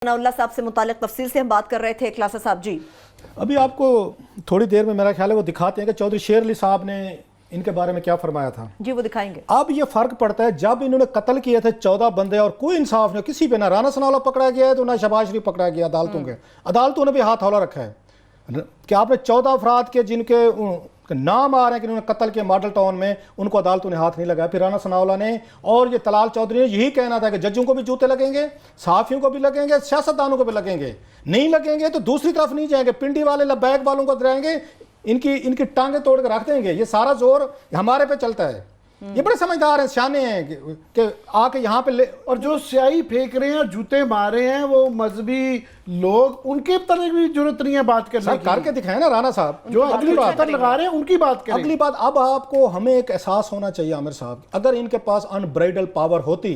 सनाउल्लाह साहब से मुतालिक तफसील से हम बात कर रहे थे। क्लासा साहब जी, अभी आपको थोड़ी देर में मेरा ख्याल है वो दिखाते हैं कि चौधरी शेर अली साहब ने इनके बारे में क्या फरमाया था। जी वो दिखाएंगे। अब ये फर्क पड़ता है, जब इन्होंने कत्ल किए थे 14 बंदे और कोई इंसाफ नहीं किसी पे, ना राना सनाउल्लाह पकड़ा गया है तो ना शहबाज शरीफ पकड़ा गया। अदालतों ने भी हाथ हौला रखा है कि आपने 14 अफराद के जिनके नाम आ रहे हैं कि उन्होंने कत्ल किया मॉडल टाउन में, उनको अदालतों ने हाथ नहीं लगाया। फिर राना सनाउल्लाह ने और ये तलाल चौधरी ने यही कहना था कि जजों को भी जूते लगेंगे, सहाफियों को भी लगेंगे, सियासतदानों को भी लगेंगे, नहीं लगेंगे तो दूसरी तरफ नहीं जाएंगे, पिंडी वाले लब्बैक वालों को डराएंगे, इनकी टांगे तोड़ कर रख देंगे। ये सारा जोर हमारे पे चलता है। ये बड़े समझदार हैं, सियाने हैं कि आके यहाँ पे ले। और जो स्याही फेंक रहे हैं और जूते मार रहे हैं वो मजहबी लोग, उनके तरह की जरूरत नहीं है बात करने की। करके दिखाए ना राना साहब, जो अगली बात लगा रहे हैं उनकी बात करें। अगली बात, अब आपको हमें एक एहसास होना चाहिए आमिर साहब, अगर इनके पास अनब्राइडल पावर होती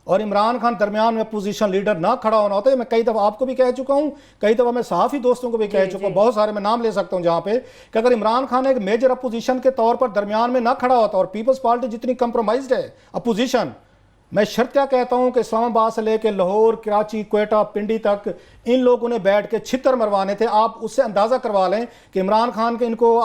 और इमरान खान दरमियान में पोजीशन लीडर ना खड़ा होना होता है। मैं कई दफ़ा आपको भी कह चुका हूं, कई दफ़ा मैं सहाफ़ी दोस्तों को भी कह चुका हूं, बहुत सारे मैं नाम ले सकता हूं जहां पे कि अगर इमरान खान एक मेजर अपोजिशन के तौर पर दरमियान में ना खड़ा होता और पीपल्स पार्टी जितनी कंप्रोमाइज्ड है अपोजिशन, मैं शर्तिया कहता हूं कि इस्लामाबाद से लेकर लाहौर, कराची, क्वेटा, पिंडी तक इन लोगों ने बैठ के छितर मरवाने थे। आप उससे अंदाजा करवा लें कि इमरान खान के इनको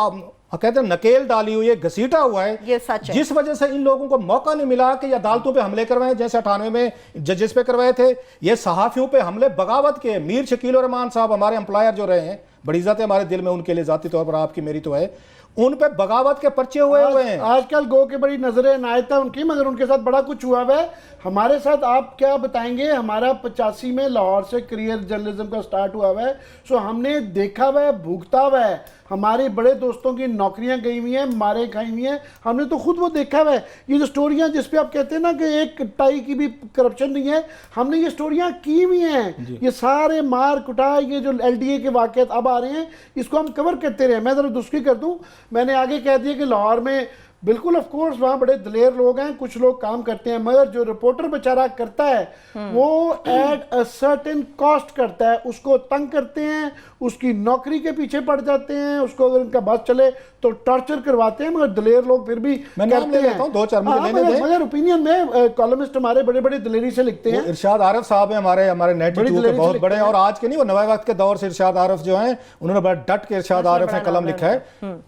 कहते हैं नकेल डाली हुई है, घसीटा हुआ है। ये सच है। जिस वजह से इन लोगों को मौका नहीं मिला कि अदालतों पे हमले करवाएं, जैसे 98 में जजेस पे करवाए थे। ये सहाफियों पे हमले बगावत के, मीर शकील रहमान साहब हमारे एम्प्लॉयर जो रहे हैं, बड़ी इज्जत है हमारे दिल में उनके लिए, जाती तौर पर आपकी मेरी तो है, उन पे बगावत के पर्चे हुए हैं। आजकल गो के बड़ी नजरें इनायत है उनकी, मगर उनके साथ बड़ा कुछ हुआ है। हमारे साथ आप क्या बताएंगे? हमारा 85 में लाहौर से करियर जर्नलिज्म का स्टार्ट हुआ है। सो हमने देखा हुआ है, भुगता हुआ है, हमारे बड़े दोस्तों की नौकरियां गई हुई हैं, मारे खाई हुई हैं, हमने तो खुद वो देखा हुआ है। ये जो स्टोरियां जिस पे आप कहते हैं ना कि एक टाई की भी करप्शन नहीं है, हमने ये स्टोरियां की हुई हैं। ये सारे मार कुटा, ये जो LDA के वाक़यात अब आ रहे हैं, इसको हम कवर करते रहे। मैं ज़रा दुस्की कर दूं, मैंने आगे कह दिया कि लाहौर में बिल्कुल ऑफ कोर्स वहाँ बड़े दलेर लोग हैं, कुछ लोग काम करते हैं, मगर जो रिपोर्टर बेचारा करता है वो एट अ सर्टेन कॉस्ट करता है, उसको तंग करते हैं, उसकी नौकरी के पीछे पड़ जाते हैं, उसको अगर उनका बस चले तो टॉर्चर करवाते हैं, मगर दलेर लोग फिर भी करते हैं। मगर ओपिनियन में कॉलमिस्ट हमारे बड़े बड़े दलेरी से लिखते हैं। इरशाद आरिफ साहब हैं हमारे नेट के बहुत बड़े, और आज के नहीं, वो नए वक्त के दौर से इरशाद आरिफ जो हैं, उन्होंने बड़ा डट के इरशाद आरिफ ने कलम लिखा है।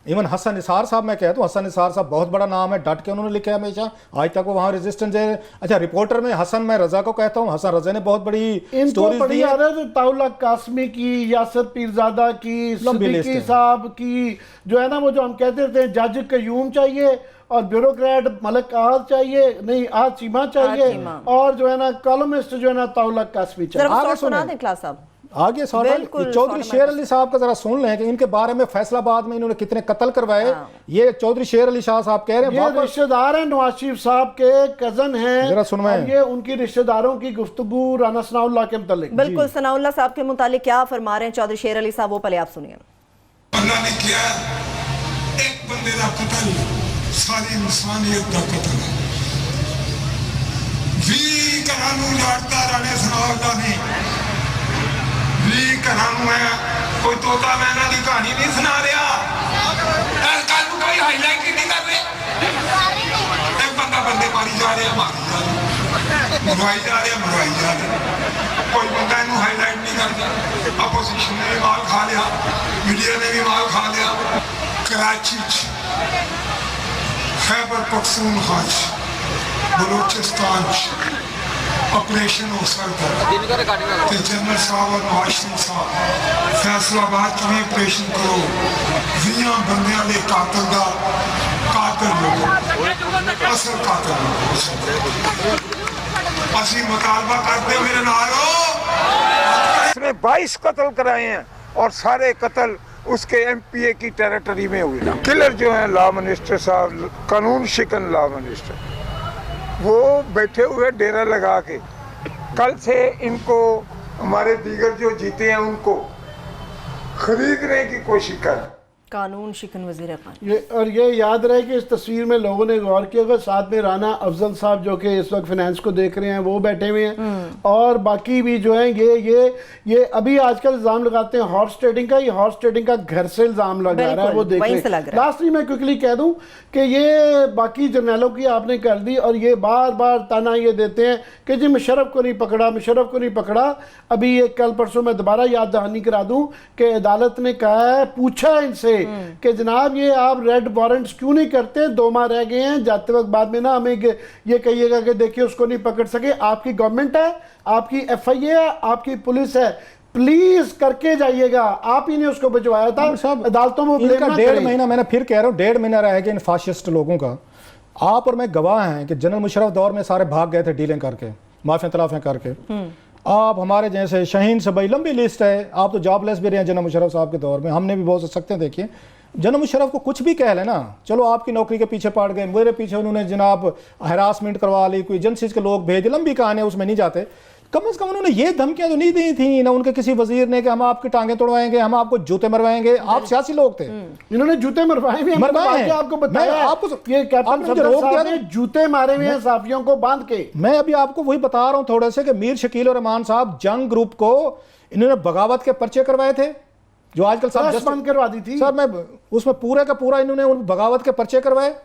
इवन हसन निसार साहब, मैं कहता हूँ हसन निसार साहब बहुत बड़ा नाम है, डट के उन्होंने लिखा है हमेशा, आज तक वो वहाँ रेजिस्टेंस है। अच्छा, रिपोर्टर में हसन, मैं रजा को कहता हूँ, हसन रजा ने बहुत बड़ी स्टोरीज दी है। तो ताउला कासमी की, यासर पीरजादा की, सिद्दीकी साहब की, जो है ना वो जो हम कहते थे जज कयूम चाहिए और ब्यूरोक्रेट मलक आज चाहिए, नहीं आज चीमा चाहिए, और जो है ना कॉलमिस्ट जो है ना ताउला कासमी चाहिए। आगे सुना दें क्लास साहब, आगे चौधरी शेर अली साहब का जरा सुन लें कि इनके बारे में फैसलाबाद में इन्होंने कितने कत्ल करवाए। ये चौधरी शेर अली शाह साहब कह रहे हैं, ये रिश्तेदार हैं नवाज शरीफ साहब के, कजन हैं। जरा सुनवाएं ये उनकी रिश्तेदारों की गुफ्तगू राना सनाउल्लाह के मुतालिक। बिल्कुल सनाउल्लाह साहब के मुतालिक क्या फरमा रहे हैं चौधरी शेर अली साहब, वो पहले आप सुनिए। अल्लाह ने किया एक बंदे का कत्ल, सारी इंसानियत का कत्ल। वी कहानू लाड़ता राने सनाउल्लाह ने कोई तोता मैना की कहानी नहीं सुना रहा, कोई हाईलाइट नहीं कर रहे। एक बंदा बंदे मारी जा रहे, मरवाई जा रहे, कोई बंदा इन्हों हाईलाइट नहीं करता। अपोजिशन ने भी माल खा लिया, मीडिया ने भी माल खा लिया। कराची, खैबर पख्तूनख्वा, बलूचिस्तान ऑपरेशन हो सकता है, जनरल साहब और नवाज शरीफ साहब फैसलाबाद में ऑपरेशन करो, 20 बंदे वाले कातल का कातल लोग, असल कातल लोग। असी मुतालबा करते मेरे नालो, इसने 22 कत्ल कराए हैं और सारे कत्ल उसके MPA की टेरिटरी में हुए। किलर जो है लॉ मिनिस्टर साहब, कानून शिकन लॉ मिनिस्टर, वो बैठे हुए डेरा लगा के, कल से इनको हमारे दीगर जो जीते हैं उनको खरीदने की कोशिश कर। कानून शिकन वज़ीर खान। ये याद रहे कि इस तस्वीर में लोगों ने गौर किया होगा, साथ में राना अफजल साहब जो कि इस वक्त फाइनेंस को देख रहे हैं वो बैठे हुए हैं, और बाकी भी जो हैं ये अभी आजकल इल्ज़ाम लगाते हैं हॉर्स ट्रेडिंग का। ये हॉर्स ट्रेडिंग का घर से इल्ज़ाम लगा रहा है, वो देख रहे हैं। लास्टली मैं क्विकली कह दूं कि ये बाकी जर्नलों की आपने कर दी, और ये बार बार ताना ये देते हैं कि जी मुशर्रफ को नहीं पकड़ा, मुशर्रफ को नहीं पकड़ा। अभी ये कल परसों मैं दोबारा याद दहानी करा दूं कि अदालत ने कहा है, पूछा है इनसे कि जनाब ये आप रेड वारंट्स क्यों नहीं करते, 2 माह रह गए हैं, जाते वक्त बाद में ना हमें ये कहिएगा कि देखिए उसको नहीं पकड़ सके। आपकी गवर्नमेंट है, आपकी FIA है, आपकी पुलिस है, प्लीज करके जाइएगा। आप ही ने उसको भिजवाया था अदालतों में। इनका 1.5 महीना, मैंने फिर कह रहा हूँ 1.5 महीना रह गया इन फाशिस्ट लोगों का। आप और मैं गवाह हैं कि जनरल मुशर्रफ दौर में सारे भाग गए थे डीलिंग करके, माफिया तलाफियां करके। आप हमारे जैसे शहीन सबई, लंबी लिस्ट है। आप तो जॉबलेस भी रहे हैं जनरल मुशर्रफ साहब के दौर में, हमने भी बहुत सख्तें देखी हैं। जनरल मुशर्रफ को कुछ भी कह लेना, चलो आपकी नौकरी के पीछे पड़ गए, मेरे पीछे उन्होंने जनाब हरासमेंट करवा ली, कोई एजेंसीज के लोग भेजे, लंबी कहानी है, उसमें नहीं जाते। कम से कम उन्होंने ये धमकियां तो नहीं दी थी ना उनके किसी वजीर ने कि हम आपकी टांगे तोड़वाएंगे, हम आपको जूते मरवाएंगे। आप सियासी लोग थे, इन्होंने जूते मरवाए हुए हैं, आपको बताया आपको ये कैप्टन सफदर साहब ने जूते मारे हुए हैं साफियों को बांध के। मैं अभी आपको वही बता रहा हूं थोड़े से कि मीर शकील और रहमान साहब जंग ग्रुप को इन्होंने बगावत के पर्चे करवाए थे, जो आजकल सब बंद करवा दी थी। सर मैं उसमें पूरे का पूरा इन्होंने उन बगावत के पर्चे करवाए।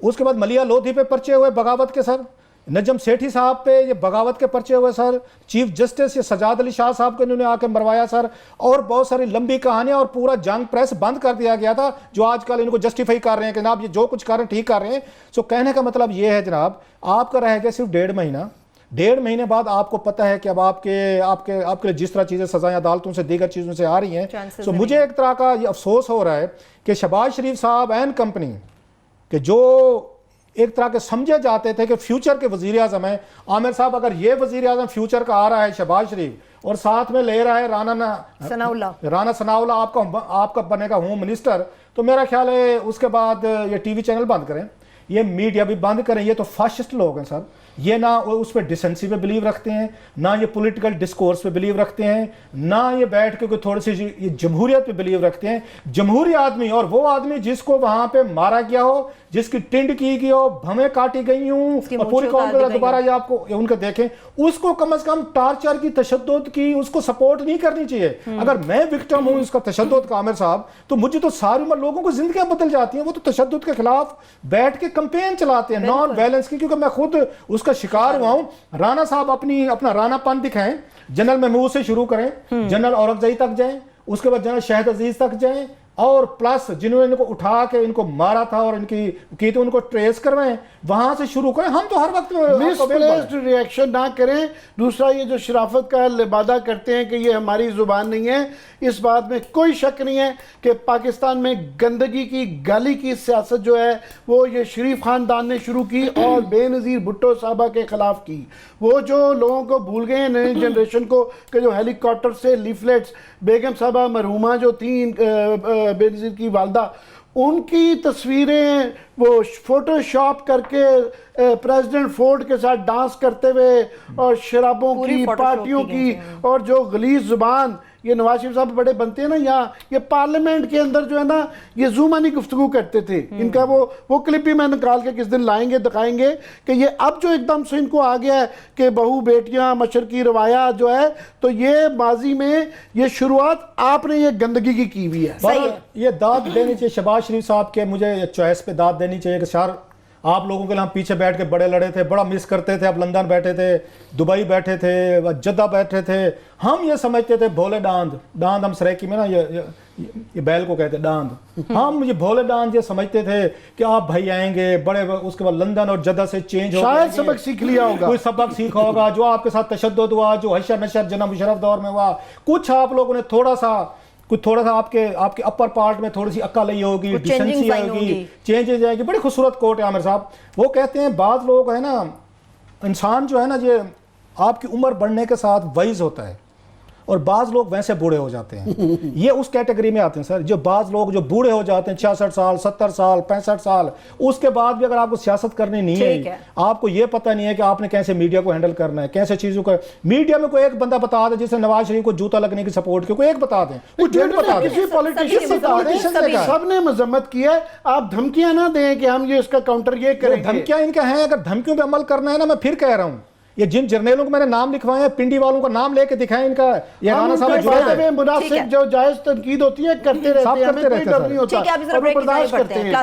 उसके बाद मलिया लोधी पे पर्चे हुए बगावत के, सर नजम सेठी साहब पे ये बगावत के पर्चे हुए, सर चीफ जस्टिस ये सजाद अली शाह साहब को इन्होंने आके मरवाया, सर। और बहुत सारी लंबी कहानियां, और पूरा जंग प्रेस बंद कर दिया गया था, जो आजकल इनको जस्टिफाई कर रहे हैं कि जनाब ये जो कुछ कर रहे हैं ठीक कर रहे हैं। सो कहने का मतलब ये है जनाब, आपका रह गया सिर्फ 1.5 महीना। 1.5 महीने बाद आपको पता है कि अब आपके लिए जिस तरह चीजें सजाएं अदालतों से दीगर चीजों से आ रही हैं। सो मुझे एक तरह का ये अफसोस हो रहा है कि शहबाज शरीफ साहब एंड कंपनी के जो एक तरह के समझे जाते थे कि फ्यूचर के वजीर आजम है। आमिर साहब अगर ये वजीर आजम फ्यूचर का आ रहा है शहबाज शरीफ, और साथ में ले रहा है राना सनाउल्लाह आपका बनेगा होम मिनिस्टर, तो मेरा ख्याल है उसके बाद ये टीवी चैनल बंद करें, ये मीडिया भी बंद करें। ये तो फाशिस्ट लोग हैं सर, ये ना उस पर डिसेंसी पे बिलीव रखते हैं, ना ये पॉलिटिकल डिस्कोर्स पे बिलीव रखते हैं, ना ये बैठ के कोई थोड़ी सी ये जमहूरियत पे बिलीव रखते हैं। जमहूरी आदमी और वो आदमी जिसको वहां पे मारा गया हो, जिसकी टिंड की गई हो, भवें काटी गई हूं, और पूरी कौम को दोबारा ये आपको उनके देखें, उसको कम से कम टार्चर की, तशद्दुद की उसको सपोर्ट नहीं करनी चाहिए। अगर मैं विक्टिम हूं इसका तशद्दुद का आमिर साहब, तो मुझे तो सारी उम्र लोगों को जिंदगियां बदल जाती हैं। वो तो तशद्दुद के खिलाफ बैठ के कैंपेन चलाते हैं नॉन वायलेंस की, क्योंकि मैं खुद उसका शिकार हुआ हूं। राणा साहब अपना रानापन दिखाएं, जनरल महमूद से शुरू करें, जनरल औरंगजेब तक जाएं, उसके बाद जनरल शहद अजीज तक जाएं, और प्लस जिन्होंने इनको उठा के इनको मारा था और इनकी की तो उनको ट्रेस करवाएं, वहां से शुरू करें। हम तो हर वक्त मिसप्लेस्ड रिएक्शन ना करें। दूसरा, ये जो शराफत का लिबादा करते हैं कि ये हमारी जुबान नहीं है, इस बात में कोई शक नहीं है कि पाकिस्तान में गंदगी की, गाली की सियासत जो है वो ये शरीफ खानदान ने शुरू की और बेनज़ीर भुट्टो साहबा के खिलाफ की। वो जो लोगों को भूल गए हैं, नई जनरेशन को, कि जो हेलीकॉप्टर से लीफलेट्स, बेगम साहबा मरहुमा जो थी बेनज़ीर की वालदा, उनकी तस्वीरें वो फोटोशॉप करके प्रेसिडेंट फोर्ड के साथ डांस करते हुए, और शराबों की, पार्टियों की, और जो गलीज जुबान ये नवाज शरीफ साहब बड़े बनते हैं ना, यहाँ ये पार्लियामेंट के अंदर जो है ना ये जुबानी गुफ्तगू करते थे। इनका वो क्लिप भी मैं निकाल के किस दिन लाएंगे, दिखाएंगे कि ये अब जो एकदम से इनको आ गया है कि बहू बेटियां मशरकी रवायात जो है, तो ये माजी में ये शुरुआत आपने ये गंदगी की हुई है। ये दाद देनी चाहिए शहबाज शरीफ साहब के, मुझे चॉइस पे दाद देनी चाहिए कि सर आप लोगों के लिए हम पीछे बैठ के बड़े लड़े थे, बड़ा मिस करते थे। अब लंदन बैठे थे, दुबई बैठे थे, जद्दा बैठे थे, हम ये समझते थे भोले डांद हम सराइकी में ना ये बैल को कहते डांद, हम ये भोले डांद ये समझते थे कि आप भाई आएंगे बड़े, उसके बाद लंदन और जद्दा से चेंज हो, शायद सबक सीख लिया होगा, कोई सबक सीखा होगा। जो आपके साथ तशद्दुद हुआ, जो हशर नशर जनरल मुशर्रफ दौर में हुआ, कुछ आप लोगों ने थोड़ा सा आपके अपर पार्ट में थोड़ी सी अक्ल आई होगी, डिसेंसी आएगी, चेंजेस आएगी। बड़ी खूबसूरत कोट है आमिर साहब। वो कहते हैं बात लोग है ना, इंसान जो है ना ये आपकी उम्र बढ़ने के साथ वाइज होता है, और बाज लोग वैसे बूढ़े हो जाते हैं। ये उस कैटेगरी में आते हैं सर, जो बाज लोग जो बूढ़े हो जाते हैं 66 साल 70 साल 65 साल, उसके बाद भी अगर आपको सियासत करनी नहीं ठीक है, है। आपको ये पता नहीं है कि आपने कैसे मीडिया को हैंडल करना है, कैसे चीजों का। मीडिया में कोई एक बंदा बता दे जिसने नवाज शरीफ को जूता लगने की सपोर्ट की, कोई एक बता दें, कोई झूठ बता दें। किसी पॉलिटिशियन सभी बता दें, सभी सबने मजम्मत की है। आप धमकियां ना दें कि हम ये इसका काउंटर ये करेंगे। धमकियां इनका है, अगर धमकियों पे अमल करना है ना, मैं फिर कह रहा हूं, ये जिन जर्नलों को मैंने नाम लिखवाए हैं, पिंडी वालों का नाम लेके दिखाएं इनका, ये राणा साहब उनके जुड़े बारे में हैं। मुनासिब जो जायज तनकीद होती है करते रहते हैं, करते हमें कोई रहते हैं डर सर। नहीं होता ठीक है, अभी जरा और वो ब्रेक की तरफ बर्दाश्त बढ़ते करते हैं। हैं।